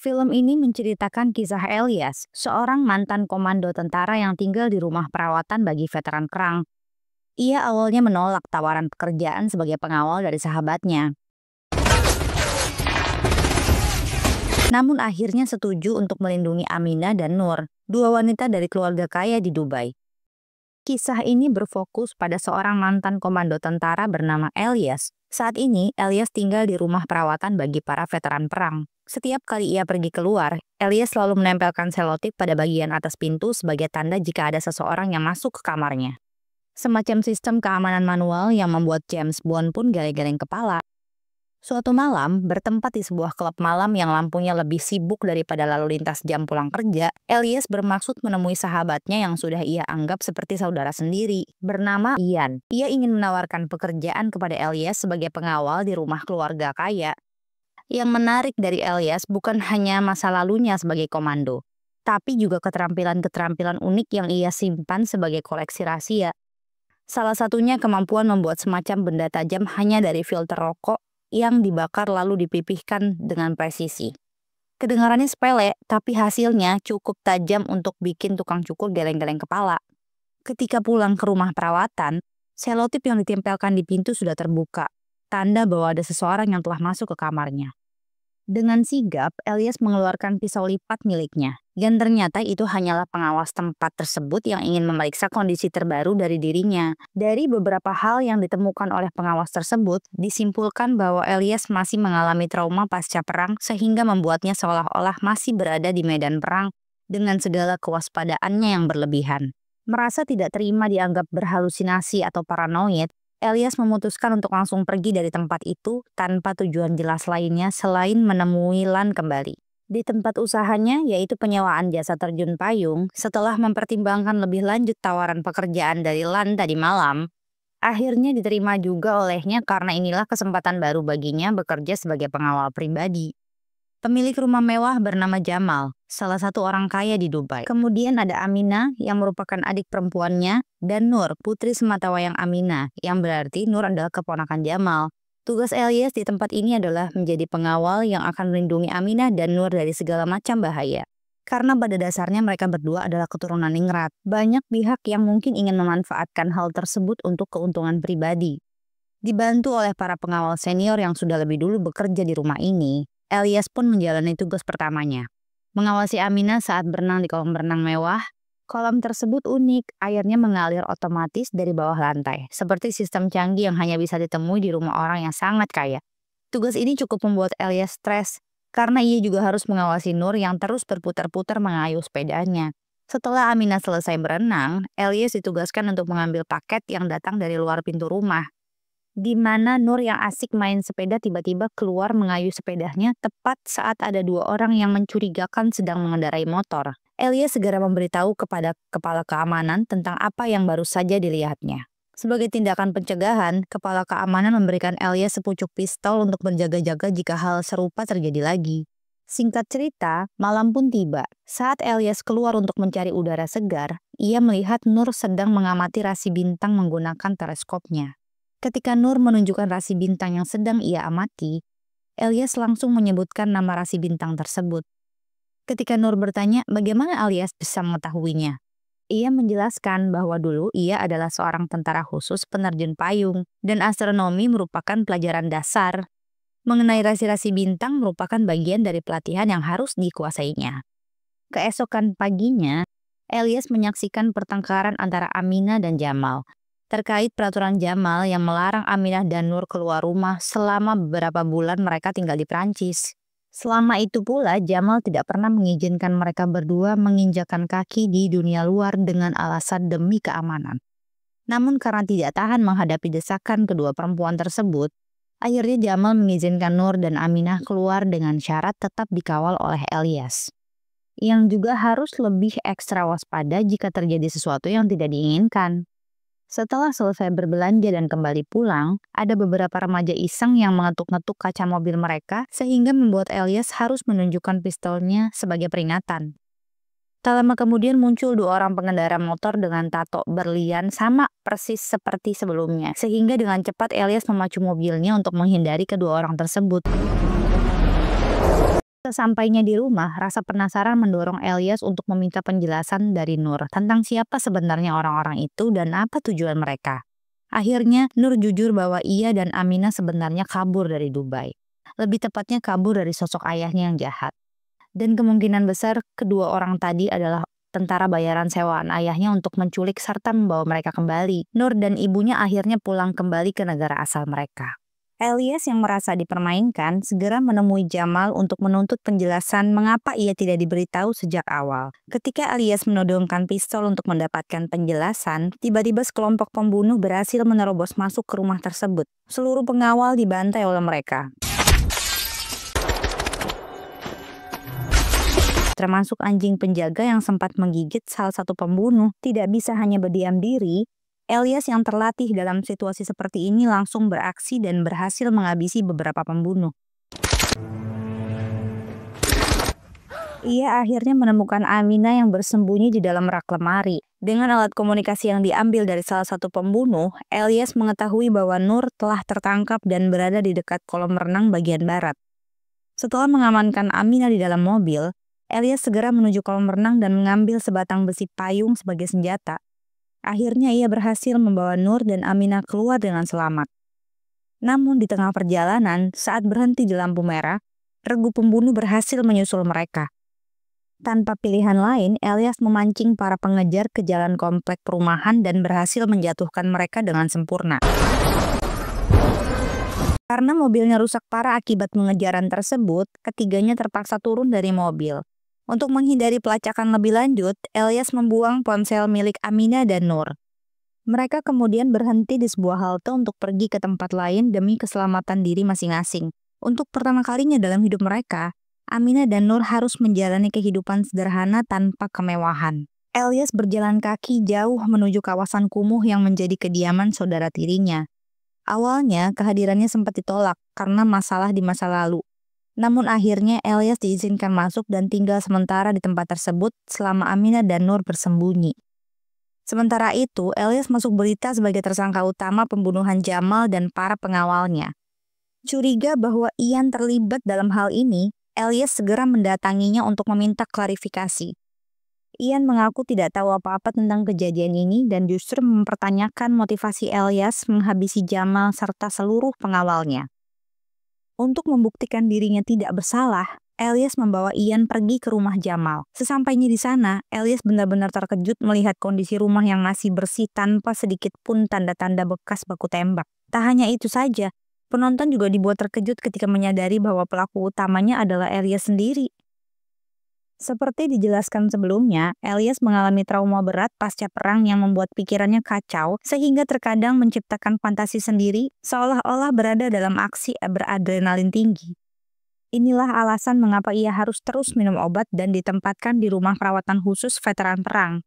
Film ini menceritakan kisah Elias, seorang mantan komando tentara yang tinggal di rumah perawatan bagi veteran perang. Ia awalnya menolak tawaran pekerjaan sebagai pengawal dari sahabatnya. Namun akhirnya setuju untuk melindungi Aminah dan Nur, dua wanita dari keluarga kaya di Dubai. Kisah ini berfokus pada seorang mantan komando tentara bernama Elias. Saat ini, Elias tinggal di rumah perawatan bagi para veteran perang. Setiap kali ia pergi keluar, Elias selalu menempelkan selotip pada bagian atas pintu sebagai tanda jika ada seseorang yang masuk ke kamarnya. Semacam sistem keamanan manual yang membuat James Bond pun geleng-geleng kepala. Suatu malam, bertempat di sebuah klub malam yang lampunya lebih sibuk daripada lalu lintas jam pulang kerja, Elias bermaksud menemui sahabatnya yang sudah ia anggap seperti saudara sendiri, bernama Ian. Ia ingin menawarkan pekerjaan kepada Elias sebagai pengawal di rumah keluarga kaya. Yang menarik dari Elias bukan hanya masa lalunya sebagai komando, tapi juga keterampilan-keterampilan unik yang ia simpan sebagai koleksi rahasia. Salah satunya kemampuan membuat semacam benda tajam hanya dari filter rokok yang dibakar lalu dipipihkan dengan presisi. Kedengarannya sepele, tapi hasilnya cukup tajam untuk bikin tukang cukur geleng-geleng kepala. Ketika pulang ke rumah perawatan, selotip yang ditempelkan di pintu sudah terbuka, tanda bahwa ada seseorang yang telah masuk ke kamarnya. Dengan sigap, Elias mengeluarkan pisau lipat miliknya, dan ternyata itu hanyalah pengawas tempat tersebut yang ingin memeriksa kondisi terbaru dari dirinya. Dari beberapa hal yang ditemukan oleh pengawas tersebut, disimpulkan bahwa Elias masih mengalami trauma pasca perang sehingga membuatnya seolah-olah masih berada di medan perang dengan segala kewaspadaannya yang berlebihan. Merasa tidak terima dianggap berhalusinasi atau paranoid, Elias memutuskan untuk langsung pergi dari tempat itu tanpa tujuan jelas lainnya selain menemui Lan kembali. Di tempat usahanya, yaitu penyewaan jasa terjun payung, setelah mempertimbangkan lebih lanjut tawaran pekerjaan dari Lan tadi malam, akhirnya diterima juga olehnya karena inilah kesempatan baru baginya bekerja sebagai pengawal pribadi. Pemilik rumah mewah bernama Jamal, salah satu orang kaya di Dubai. Kemudian ada Aminah yang merupakan adik perempuannya, dan Nur, putri sematawayang Aminah, yang berarti Nur adalah keponakan Jamal. Tugas Elias di tempat ini adalah menjadi pengawal yang akan melindungi Aminah dan Nur dari segala macam bahaya. Karena pada dasarnya mereka berdua adalah keturunan ningrat, banyak pihak yang mungkin ingin memanfaatkan hal tersebut untuk keuntungan pribadi. Dibantu oleh para pengawal senior yang sudah lebih dulu bekerja di rumah ini, Elias pun menjalani tugas pertamanya, mengawasi Aminah saat berenang di kolam renang mewah. Kolam tersebut unik, airnya mengalir otomatis dari bawah lantai, seperti sistem canggih yang hanya bisa ditemui di rumah orang yang sangat kaya. Tugas ini cukup membuat Elias stres, karena ia juga harus mengawasi Nur yang terus berputar-putar mengayuh sepedanya. Setelah Aminah selesai berenang, Elias ditugaskan untuk mengambil paket yang datang dari luar pintu rumah, di mana Nur yang asik main sepeda tiba-tiba keluar mengayuh sepedanya tepat saat ada dua orang yang mencurigakan sedang mengendarai motor. Elias segera memberitahu kepada kepala keamanan tentang apa yang baru saja dilihatnya. Sebagai tindakan pencegahan, kepala keamanan memberikan Elias sepucuk pistol untuk berjaga-jaga jika hal serupa terjadi lagi. Singkat cerita, malam pun tiba. Saat Elias keluar untuk mencari udara segar, ia melihat Nur sedang mengamati rasi bintang menggunakan teleskopnya. Ketika Nur menunjukkan rasi bintang yang sedang ia amati, Elias langsung menyebutkan nama rasi bintang tersebut. Ketika Nur bertanya bagaimana Elias bisa mengetahuinya, ia menjelaskan bahwa dulu ia adalah seorang tentara khusus penerjun payung dan astronomi merupakan pelajaran dasar. Mengenai rasi-rasi bintang merupakan bagian dari pelatihan yang harus dikuasainya. Keesokan paginya, Elias menyaksikan pertengkaran antara Aminah dan Jamal terkait peraturan Jamal yang melarang Aminah dan Nur keluar rumah selama beberapa bulan mereka tinggal di Prancis. Selama itu pula, Jamal tidak pernah mengizinkan mereka berdua menginjakan kaki di dunia luar dengan alasan demi keamanan. Namun karena tidak tahan menghadapi desakan kedua perempuan tersebut, akhirnya Jamal mengizinkan Nur dan Aminah keluar dengan syarat tetap dikawal oleh Elias, yang juga harus lebih ekstra waspada jika terjadi sesuatu yang tidak diinginkan. Setelah selesai berbelanja dan kembali pulang, ada beberapa remaja iseng yang mengetuk-ngetuk kaca mobil mereka sehingga membuat Elias harus menunjukkan pistolnya sebagai peringatan. Tak lama kemudian muncul dua orang pengendara motor dengan tato berlian sama persis seperti sebelumnya, sehingga dengan cepat Elias memacu mobilnya untuk menghindari kedua orang tersebut. Sesampainya di rumah, rasa penasaran mendorong Elias untuk meminta penjelasan dari Nur tentang siapa sebenarnya orang-orang itu dan apa tujuan mereka. Akhirnya, Nur jujur bahwa ia dan Aminah sebenarnya kabur dari Dubai. Lebih tepatnya kabur dari sosok ayahnya yang jahat. Dan kemungkinan besar kedua orang tadi adalah tentara bayaran sewaan ayahnya untuk menculik serta membawa mereka kembali. Nur dan ibunya akhirnya pulang kembali ke negara asal mereka. Elias yang merasa dipermainkan segera menemui Jamal untuk menuntut penjelasan mengapa ia tidak diberitahu sejak awal. Ketika Elias menodongkan pistol untuk mendapatkan penjelasan, tiba-tiba sekelompok pembunuh berhasil menerobos masuk ke rumah tersebut. Seluruh pengawal dibantai oleh mereka, termasuk anjing penjaga yang sempat menggigit salah satu pembunuh. Tidak bisa hanya berdiam diri, Elias yang terlatih dalam situasi seperti ini langsung beraksi dan berhasil menghabisi beberapa pembunuh. Ia akhirnya menemukan Aminah yang bersembunyi di dalam rak lemari. Dengan alat komunikasi yang diambil dari salah satu pembunuh, Elias mengetahui bahwa Nur telah tertangkap dan berada di dekat kolam renang bagian barat. Setelah mengamankan Aminah di dalam mobil, Elias segera menuju kolam renang dan mengambil sebatang besi payung sebagai senjata. Akhirnya ia berhasil membawa Nur dan Aminah keluar dengan selamat. Namun di tengah perjalanan, saat berhenti di lampu merah, regu pembunuh berhasil menyusul mereka. Tanpa pilihan lain, Elias memancing para pengejar ke jalan komplek perumahan dan berhasil menjatuhkan mereka dengan sempurna. Karena mobilnya rusak parah akibat pengejaran tersebut, ketiganya terpaksa turun dari mobil. Untuk menghindari pelacakan lebih lanjut, Elias membuang ponsel milik Aminah dan Nur. Mereka kemudian berhenti di sebuah halte untuk pergi ke tempat lain demi keselamatan diri masing-masing. Untuk pertama kalinya dalam hidup mereka, Aminah dan Nur harus menjalani kehidupan sederhana tanpa kemewahan. Elias berjalan kaki jauh menuju kawasan kumuh yang menjadi kediaman saudara tirinya. Awalnya, kehadirannya sempat ditolak karena masalah di masa lalu. Namun akhirnya Elias diizinkan masuk dan tinggal sementara di tempat tersebut selama Aminah dan Nur bersembunyi. Sementara itu, Elias masuk berita sebagai tersangka utama pembunuhan Jamal dan para pengawalnya. Curiga bahwa Ian terlibat dalam hal ini, Elias segera mendatanginya untuk meminta klarifikasi. Ian mengaku tidak tahu apa-apa tentang kejadian ini dan justru mempertanyakan motivasi Elias menghabisi Jamal serta seluruh pengawalnya. Untuk membuktikan dirinya tidak bersalah, Elias membawa Ian pergi ke rumah Jamal. Sesampainya di sana, Elias benar-benar terkejut melihat kondisi rumah yang masih bersih tanpa sedikit pun tanda-tanda bekas baku tembak. Tak hanya itu saja, penonton juga dibuat terkejut ketika menyadari bahwa pelaku utamanya adalah Elias sendiri. Seperti dijelaskan sebelumnya, Elias mengalami trauma berat pasca perang yang membuat pikirannya kacau sehingga terkadang menciptakan fantasi sendiri seolah-olah berada dalam aksi beradrenalin tinggi. Inilah alasan mengapa ia harus terus minum obat dan ditempatkan di rumah perawatan khusus veteran perang.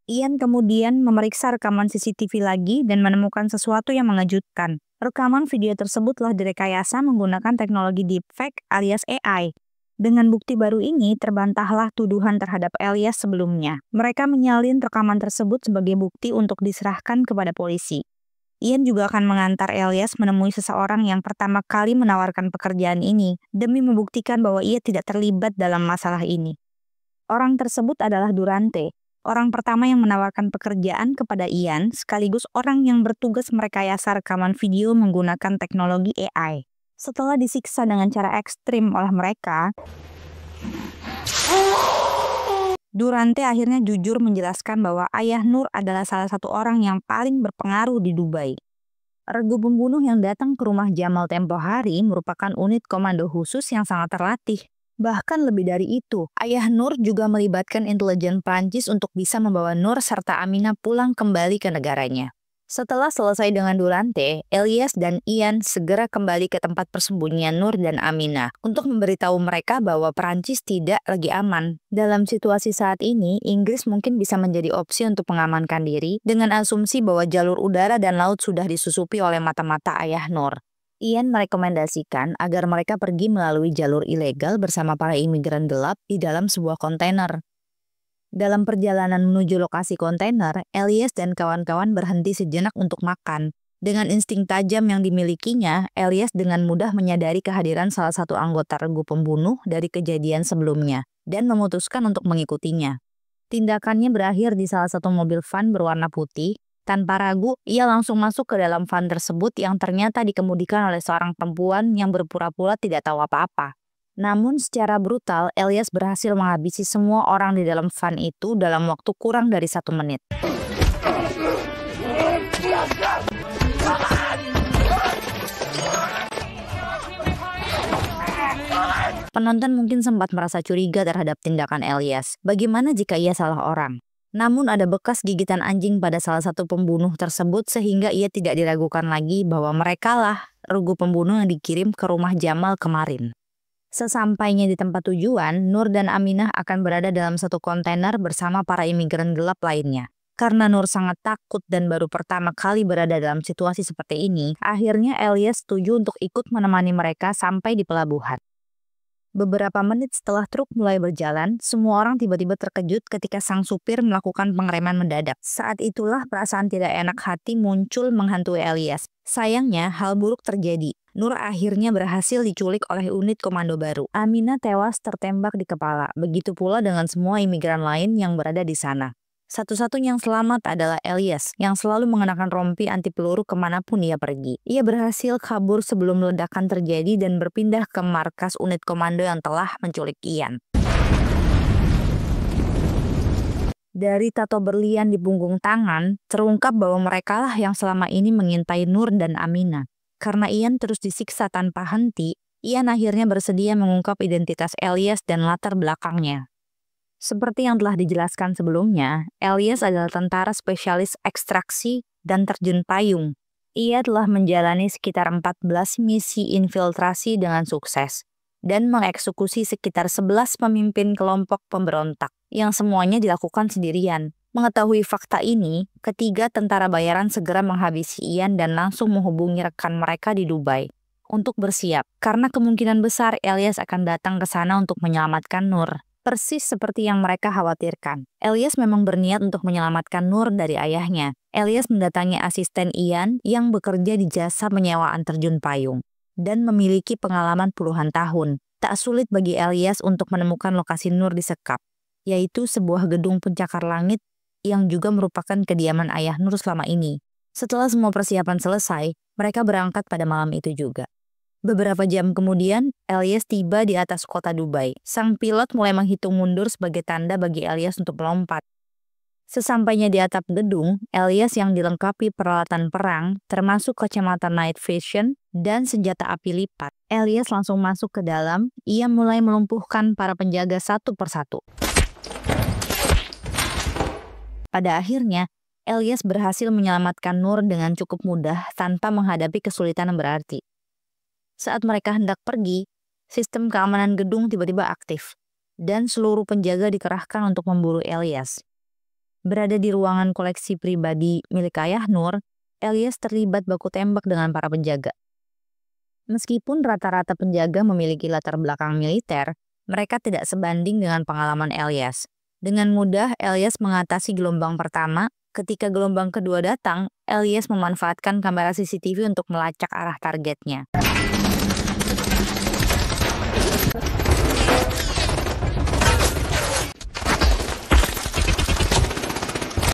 Ian kemudian memeriksa rekaman CCTV lagi dan menemukan sesuatu yang mengejutkan. Rekaman video tersebut telah direkayasa menggunakan teknologi deepfake alias AI. Dengan bukti baru ini, terbantahlah tuduhan terhadap Elias sebelumnya. Mereka menyalin rekaman tersebut sebagai bukti untuk diserahkan kepada polisi. Ian juga akan mengantar Elias menemui seseorang yang pertama kali menawarkan pekerjaan ini, demi membuktikan bahwa ia tidak terlibat dalam masalah ini. Orang tersebut adalah Durante, orang pertama yang menawarkan pekerjaan kepada Ian, sekaligus orang yang bertugas merekayasa rekaman video menggunakan teknologi AI. Setelah disiksa dengan cara ekstrim oleh mereka, Durante akhirnya jujur menjelaskan bahwa ayah Nur adalah salah satu orang yang paling berpengaruh di Dubai. Regu pembunuh yang datang ke rumah Jamal tempo hari merupakan unit komando khusus yang sangat terlatih. Bahkan lebih dari itu, ayah Nur juga melibatkan intelijen Prancis untuk bisa membawa Nur serta Aminah pulang kembali ke negaranya. Setelah selesai dengan Durante, Elias dan Ian segera kembali ke tempat persembunyian Nur dan Aminah untuk memberitahu mereka bahwa Prancis tidak lagi aman. Dalam situasi saat ini, Inggris mungkin bisa menjadi opsi untuk mengamankan diri dengan asumsi bahwa jalur udara dan laut sudah disusupi oleh mata-mata ayah Nur. Ian merekomendasikan agar mereka pergi melalui jalur ilegal bersama para imigran gelap di dalam sebuah kontainer. Dalam perjalanan menuju lokasi kontainer, Elias dan kawan-kawan berhenti sejenak untuk makan. Dengan insting tajam yang dimilikinya, Elias dengan mudah menyadari kehadiran salah satu anggota regu pembunuh dari kejadian sebelumnya dan memutuskan untuk mengikutinya. Tindakannya berakhir di salah satu mobil van berwarna putih. Tanpa ragu, ia langsung masuk ke dalam van tersebut yang ternyata dikemudikan oleh seorang perempuan yang berpura-pura tidak tahu apa-apa. Namun secara brutal, Elias berhasil menghabisi semua orang di dalam van itu dalam waktu kurang dari 1 menit. Penonton mungkin sempat merasa curiga terhadap tindakan Elias. Bagaimana jika ia salah orang? Namun ada bekas gigitan anjing pada salah satu pembunuh tersebut sehingga ia tidak diragukan lagi bahwa merekalah regu pembunuh yang dikirim ke rumah Jamal kemarin. Sesampainya di tempat tujuan, Nur dan Aminah akan berada dalam satu kontainer bersama para imigran gelap lainnya. Karena Nur sangat takut dan baru pertama kali berada dalam situasi seperti ini, akhirnya Elias setuju untuk ikut menemani mereka sampai di pelabuhan. Beberapa menit setelah truk mulai berjalan, semua orang tiba-tiba terkejut ketika sang supir melakukan pengereman mendadak. Saat itulah perasaan tidak enak hati muncul menghantui Elias. Sayangnya, hal buruk terjadi. Nur akhirnya berhasil diculik oleh unit komando baru. Aminah tewas tertembak di kepala. Begitu pula dengan semua imigran lain yang berada di sana. Satu-satunya yang selamat adalah Elias, yang selalu mengenakan rompi anti peluru kemanapun ia pergi. Ia berhasil kabur sebelum ledakan terjadi dan berpindah ke markas unit komando yang telah menculik Ian. Dari tato berlian di punggung tangan, terungkap bahwa merekalah yang selama ini mengintai Nur dan Aminah. Karena Ian terus disiksa tanpa henti, Ian akhirnya bersedia mengungkap identitas Elias dan latar belakangnya. Seperti yang telah dijelaskan sebelumnya, Elias adalah tentara spesialis ekstraksi dan terjun payung. Ia telah menjalani sekitar 14 misi infiltrasi dengan sukses dan mengeksekusi sekitar 11 pemimpin kelompok pemberontak yang semuanya dilakukan sendirian. Mengetahui fakta ini, ketiga tentara bayaran segera menghabisi Ian dan langsung menghubungi rekan mereka di Dubai untuk bersiap, karena kemungkinan besar Elias akan datang ke sana untuk menyelamatkan Nur. Persis seperti yang mereka khawatirkan. Elias memang berniat untuk menyelamatkan Nur dari ayahnya. Elias mendatangi asisten Ian yang bekerja di jasa penyewaan terjun payung dan memiliki pengalaman puluhan tahun. Tak sulit bagi Elias untuk menemukan lokasi Nur disekap, yaitu sebuah gedung pencakar langit yang juga merupakan kediaman ayah Nur selama ini. Setelah semua persiapan selesai, mereka berangkat pada malam itu juga. Beberapa jam kemudian, Elias tiba di atas kota Dubai. Sang pilot mulai menghitung mundur sebagai tanda bagi Elias untuk melompat. Sesampainya di atap gedung, Elias yang dilengkapi peralatan perang, termasuk kacamata night vision dan senjata api lipat. Elias langsung masuk ke dalam, ia mulai melumpuhkan para penjaga satu persatu. Pada akhirnya, Elias berhasil menyelamatkan Nur dengan cukup mudah tanpa menghadapi kesulitan yang berarti. Saat mereka hendak pergi, sistem keamanan gedung tiba-tiba aktif, dan seluruh penjaga dikerahkan untuk memburu Elias. Berada di ruangan koleksi pribadi milik ayah Nur, Elias terlibat baku tembak dengan para penjaga. Meskipun rata-rata penjaga memiliki latar belakang militer, mereka tidak sebanding dengan pengalaman Elias. Dengan mudah, Elias mengatasi gelombang pertama. Ketika gelombang kedua datang, Elias memanfaatkan kamera CCTV untuk melacak arah targetnya.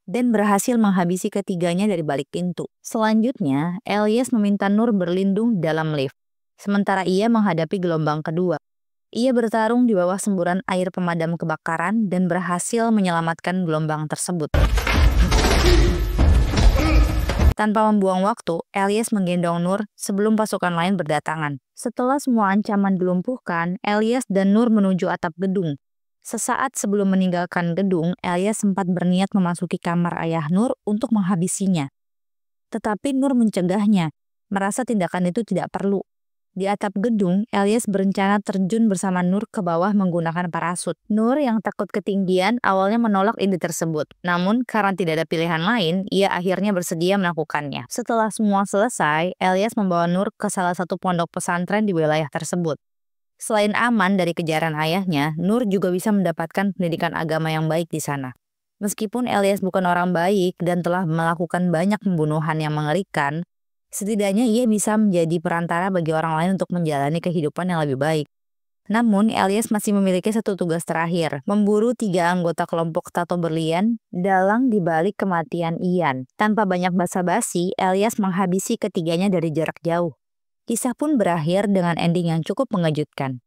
Dan berhasil menghabisi ketiganya dari balik pintu. Selanjutnya, Elias meminta Nur berlindung dalam lift, sementara ia menghadapi gelombang kedua. Ia bertarung di bawah semburan air pemadam kebakaran dan berhasil menyelamatkan gelombang tersebut. Tanpa membuang waktu, Elias menggendong Nur sebelum pasukan lain berdatangan. Setelah semua ancaman dilumpuhkan, Elias dan Nur menuju atap gedung. Sesaat sebelum meninggalkan gedung, Elias sempat berniat memasuki kamar ayah Nur untuk menghabisinya. Tetapi Nur mencegahnya, merasa tindakan itu tidak perlu. Di atap gedung, Elias berencana terjun bersama Nur ke bawah menggunakan parasut. Nur yang takut ketinggian awalnya menolak ide tersebut. Namun karena tidak ada pilihan lain, ia akhirnya bersedia melakukannya. Setelah semua selesai, Elias membawa Nur ke salah satu pondok pesantren di wilayah tersebut. Selain aman dari kejaran ayahnya, Nur juga bisa mendapatkan pendidikan agama yang baik di sana. Meskipun Elias bukan orang baik dan telah melakukan banyak pembunuhan yang mengerikan, Setidaknya ia bisa menjadi perantara bagi orang lain untuk menjalani kehidupan yang lebih baik. Namun, Elias masih memiliki satu tugas terakhir, memburu 3 anggota kelompok tato berlian dalang di balik kematian Ian. Tanpa banyak basa-basi, Elias menghabisi ketiganya dari jarak jauh. Kisah pun berakhir dengan ending yang cukup mengejutkan.